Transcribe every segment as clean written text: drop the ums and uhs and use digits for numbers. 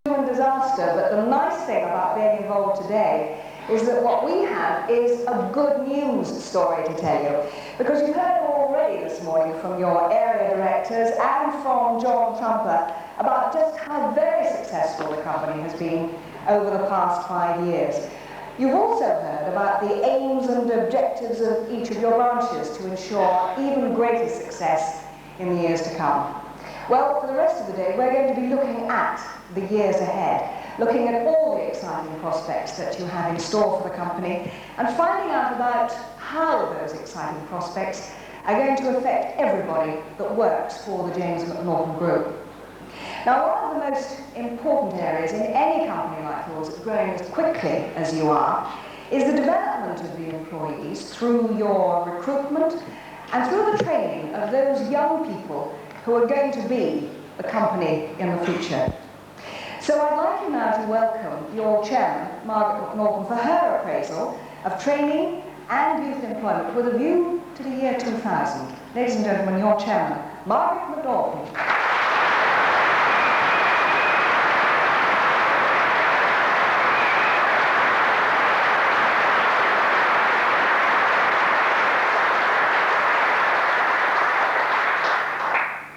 human disaster, but the nice thing about being involved today is that what we have is a good news story to tell you, because you've heard already this morning from your area directors and from John Trumper about just how very successful the company has been over the past 5 years. You've also heard about the aims and objectives of each of your branches to ensure even greater success in the years to come. Well, for the rest of the day, we're going to be looking at the years ahead, looking at all the exciting prospects that you have in store for the company, and finding out about how those exciting prospects are going to affect everybody that works for the James McNaughton Group. Now, one of the most important areas in any company like yours that's growing as quickly as you are is the development of the employees through your recruitment and through the training of those young people who are going to be the company in the future. So I'd like you now to welcome your chairman, Margaret McNaughton, for her appraisal of training and youth employment with a view to the year 2000. Ladies and gentlemen, your chairman, Margaret McNaughton.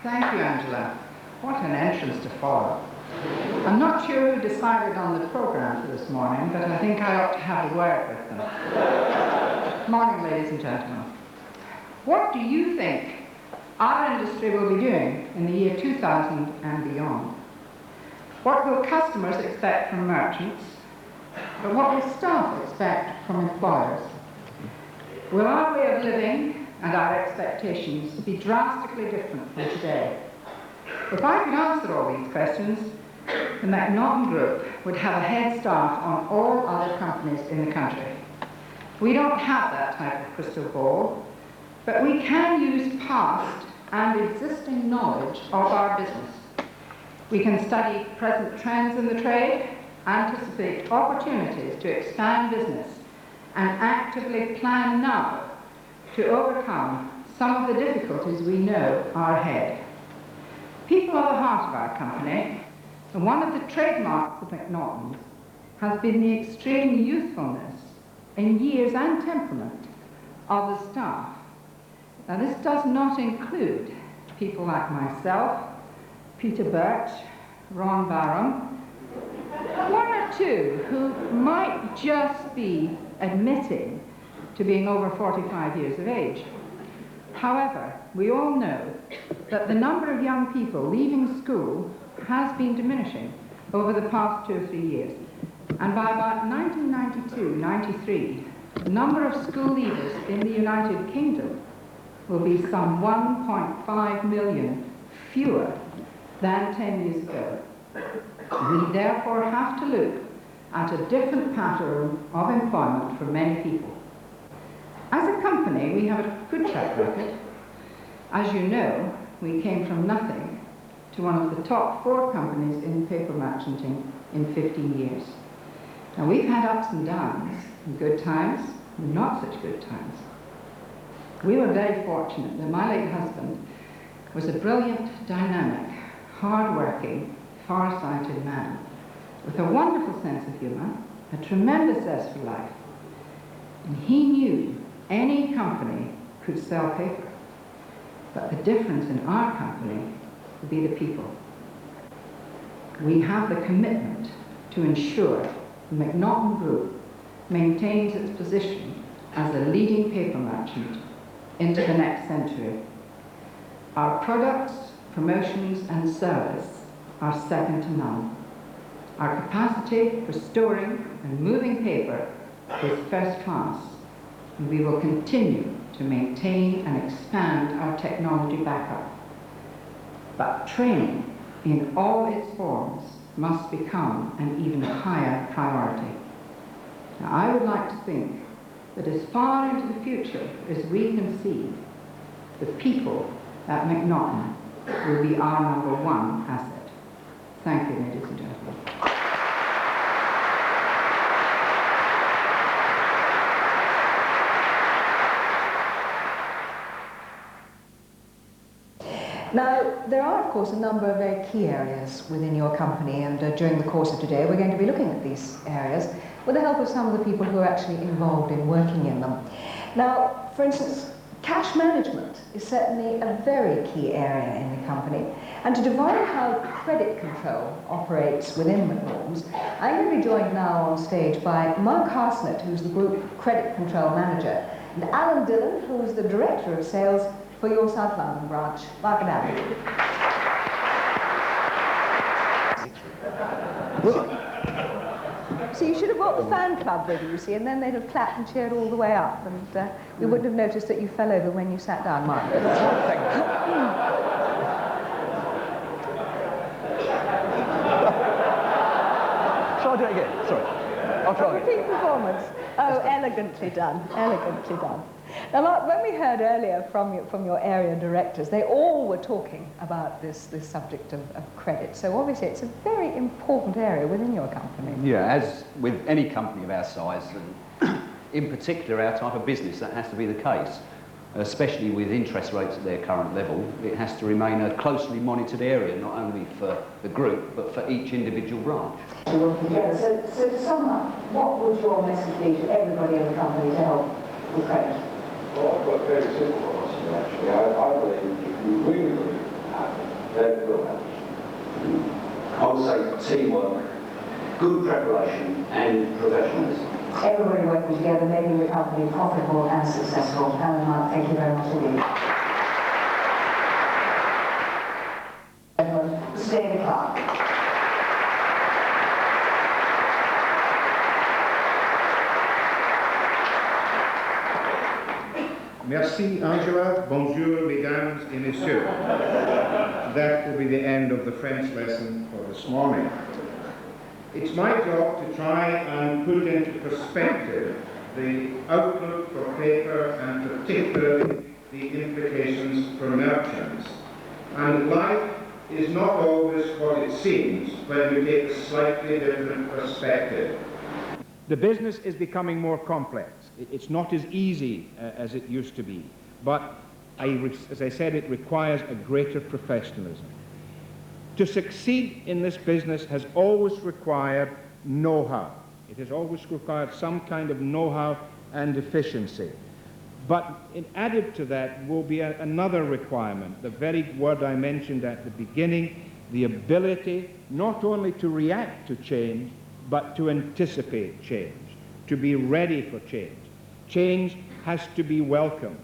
Thank you, Angela. What an entrance to follow. I'm not sure who decided on the programme for this morning, but I think I ought to have a word with them. Morning, ladies and gentlemen. What do you think our industry will be doing in the year 2000 and beyond? What will customers expect from merchants? But what will staff expect from employers? Will our way of living and our expectations be drastically different from today? If I could answer all these questions, the McNaughton Group would have a head start on all other companies in the country. We don't have that type of crystal ball, but we can use past and existing knowledge of our business. We can study present trends in the trade, anticipate opportunities to expand business, and actively plan now to overcome some of the difficulties we know are ahead. People are the heart of our company, and one of the trademarks of McNaughton's has been the extreme youthfulness in years and temperament of the staff. Now, this does not include people like myself, Peter Birch, Ron Barham, one or two who might just be admitting to being over 45 years of age. However, we all know that the number of young people leaving school has been diminishing over the past 2 or 3 years. And by about 1992-93, the number of school leavers in the United Kingdom will be some 1.5 million fewer than 10 years ago. We therefore have to look at a different pattern of employment for many people. As a company, we have a good track record. As you know, we came from nothing to one of the top 4 companies in paper merchanting in 15 years. Now, we've had ups and downs, and good times, and not such good times. We were very fortunate that my late husband was a brilliant, dynamic, hard-working, far-sighted man with a wonderful sense of humour, a tremendous zest for life. And he knew any company could sell paper, but the difference in our company would be the people. We have the commitment to ensure the McNaughton Group maintains its position as a leading paper merchant into the next century. Our products, promotions and service are second to none. Our capacity for storing and moving paper is first class, and we will continue to maintain and expand our technology backup. But training in all its forms must become an even higher priority. Now, I would like to think that as far into the future as we can see, the people at McNaughton will be our #1 asset. Thank you, ladies and gentlemen. Now, there are, of course, a number of very key areas within your company, and during the course of today we're going to be looking at these areas with the help of some of the people who are actually involved in working in them. Now, for instance, cash management is certainly a very key area in the company, and to define how credit control operates within McNaughton's, I'm going to be joined now on stage by Mark Harsnett, who's the Group Credit Control Manager, and Alan Dillon, who's the Director of Sales for your South London branch. Mark and Alan. So you should have brought the fan club with you, you see, and then they'd have clapped and cheered all the way up, and we wouldn't have noticed that you fell over when you sat down, Mark. Shall I do it again? Sorry. I'll try again. Repeat performance. Oh, elegantly done, elegantly done. Now, Mark, when we heard earlier from your area directors, they all were talking about this subject of credit. So obviously it's a very important area within your company. Yeah, as with any company of our size, and in particular our type of business, that has to be the case. Especially with interest rates at their current level, it has to remain a closely monitored area, not only for the group, but for each individual branch. So to sum up, what would your message be to everybody in the company to help with credit? Well, I've got a very simple answer, actually. I believe if you really happen, then it will happen. I would say teamwork, good preparation, and professionalism. Everybody working together, making the company profitable and successful. Alan and Mark, thank you very much indeed. David Clark. Merci, Angela. Bonjour, mesdames et messieurs. That will be the end of the French lesson for this morning. It's my job to try and put into perspective the outlook for paper and particularly the implications for merchants. And life is not always what it seems when we take a slightly different perspective. The business is becoming more complex. It's not as easy as it used to be, but as I said, it requires a greater professionalism. To succeed in this business has always required know-how. It has always required some kind of know-how and efficiency. But added to that will be another requirement, the very word I mentioned at the beginning, the ability not only to react to change, but to anticipate change, to be ready for change. Change has to be welcome.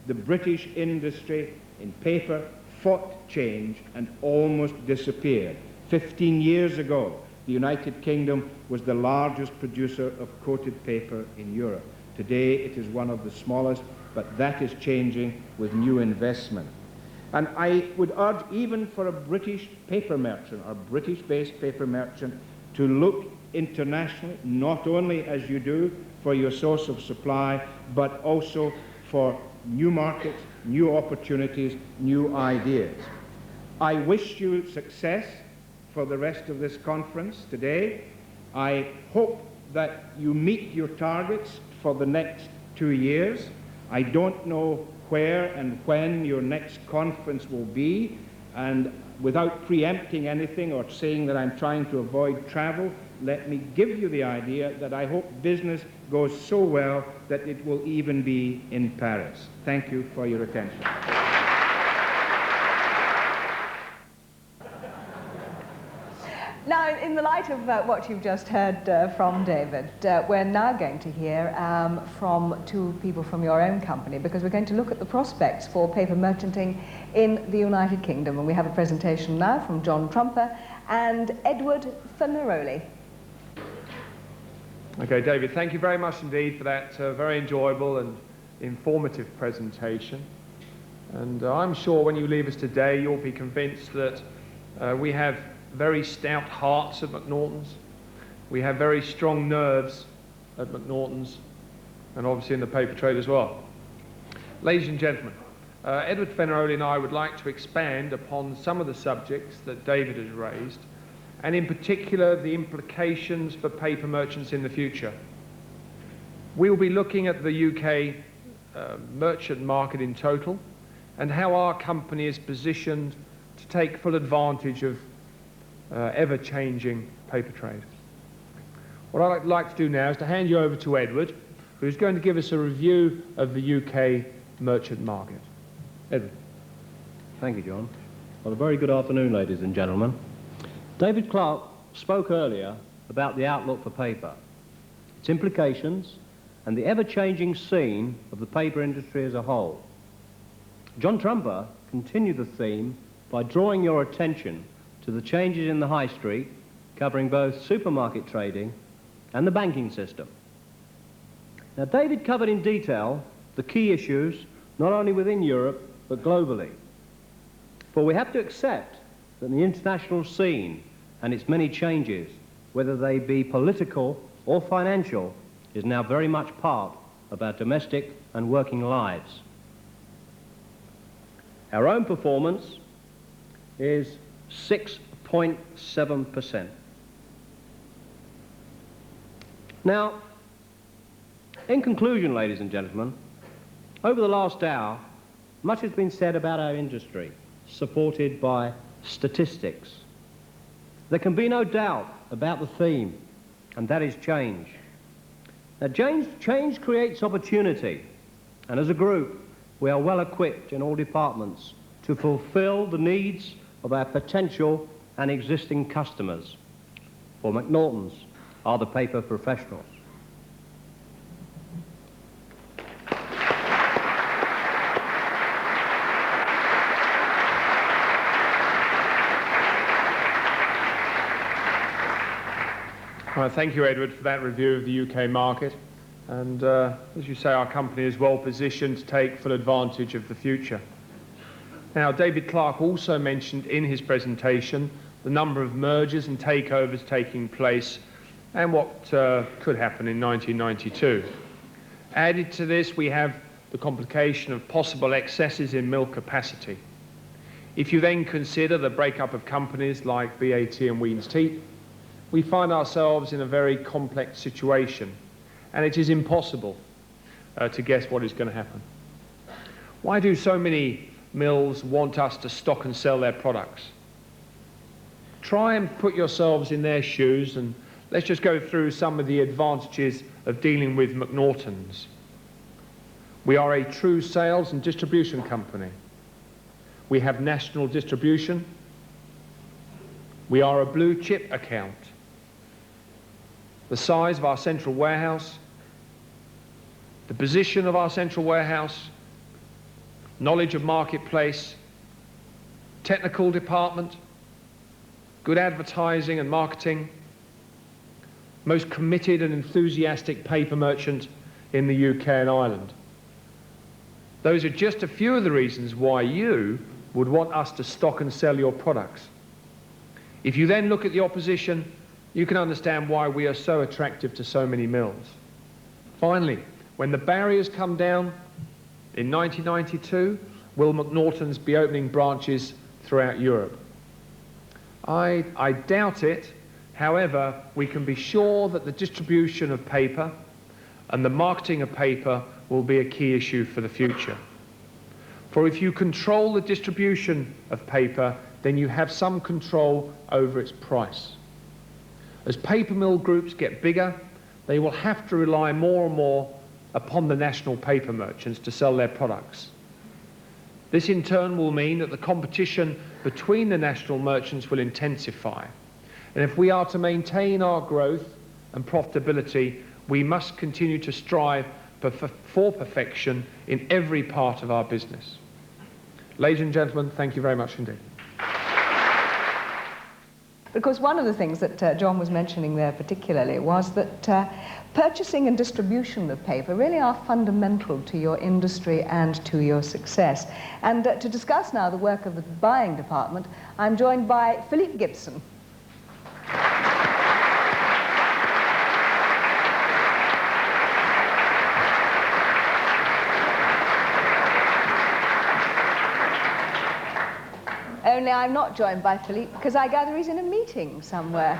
The British industry in paper fought change and almost disappeared. 15 years ago, the United Kingdom was the largest producer of coated paper in Europe. Today, it is one of the smallest, but that is changing with new investment. And I would urge even for a British paper merchant, or British-based paper merchant, to look internationally, not only as you do for your source of supply, but also for new markets, new opportunities, new ideas. I wish you success for the rest of this conference today. I hope that you meet your targets for the next 2 years. I don't know where and when your next conference will be, and without preempting anything or saying that I'm trying to avoid travel, let me give you the idea that I hope business goes so well that it will even be in Paris. Thank you for your attention. Now, in the light of what you've just heard from David, we're now going to hear from two people from your own company, because we're going to look at the prospects for paper merchanting in the United Kingdom. And we have a presentation now from John Trumper and Edward Fenaroli. Okay, David, thank you very much indeed for that very enjoyable and informative presentation. And I'm sure when you leave us today, you'll be convinced that we have very stout hearts at McNaughton's. We have very strong nerves at McNaughton's, and obviously in the paper trade as well. Ladies and gentlemen, Edward Fenaroli and I would like to expand upon some of the subjects that David has raised, and in particular the implications for paper merchants in the future. We will be looking at the UK merchant market in total and how our company is positioned to take full advantage of ever-changing paper trade. What I'd like to do now is to hand you over to Edward, who's going to give us a review of the UK merchant market. Edward. Thank you, John. Well, a very good afternoon, ladies and gentlemen. David Clark spoke earlier about the outlook for paper, its implications, and the ever-changing scene of the paper industry as a whole. John Trumper continued the theme by drawing your attention to the changes in the high street, covering both supermarket trading and the banking system. Now, David covered in detail the key issues, not only within Europe, but globally. For we have to accept that the international scene and its many changes, whether they be political or financial, is now very much part of our domestic and working lives. Our own performance is 6.7%. Now, in conclusion, ladies and gentlemen, over the last hour, much has been said about our industry, supported by statistics. There can be no doubt about the theme, and that is change. Now, change creates opportunity, and as a group, we are well equipped in all departments to fulfill the needs of our potential and existing customers, for McNaughton's are the paper professionals. Well, thank you, Edward, for that review of the UK market. And as you say, our company is well positioned to take full advantage of the future. Now, David Clark also mentioned in his presentation the number of mergers and takeovers taking place and what could happen in 1992. Added to this, we have the complication of possible excesses in mill capacity. If you then consider the breakup of companies like BAT and Weems Teat, we find ourselves in a very complex situation, and it is impossible to guess what is going to happen. Why do so many mills want us to stock and sell their products? Try and put yourselves in their shoes, and let's just go through some of the advantages of dealing with McNaughton's. We are a true sales and distribution company. We have national distribution. We are a blue chip account. The size of our central warehouse, the position of our central warehouse, knowledge of marketplace, technical department, good advertising and marketing, most committed and enthusiastic paper merchant in the UK and Ireland. Those are just a few of the reasons why you would want us to stock and sell your products. If you then look at the opposition, you can understand why we are so attractive to so many mills. Finally, when the barriers come down in 1992, will McNaughton's be opening branches throughout Europe? I doubt it. However, we can be sure that the distribution of paper and the marketing of paper will be a key issue for the future. For if you control the distribution of paper, then you have some control over its price. As paper mill groups get bigger, they will have to rely more and more upon the national paper merchants to sell their products. This in turn will mean that the competition between the national merchants will intensify. And if we are to maintain our growth and profitability, we must continue to strive for perfection in every part of our business. Ladies and gentlemen, thank you very much indeed. Because one of the things that John was mentioning there particularly was that purchasing and distribution of paper really are fundamental to your industry and to your success. And to discuss now the work of the buying department, I'm joined by Philippe Gibson. Only I'm not joined by Philippe because I gather he's in a meeting somewhere.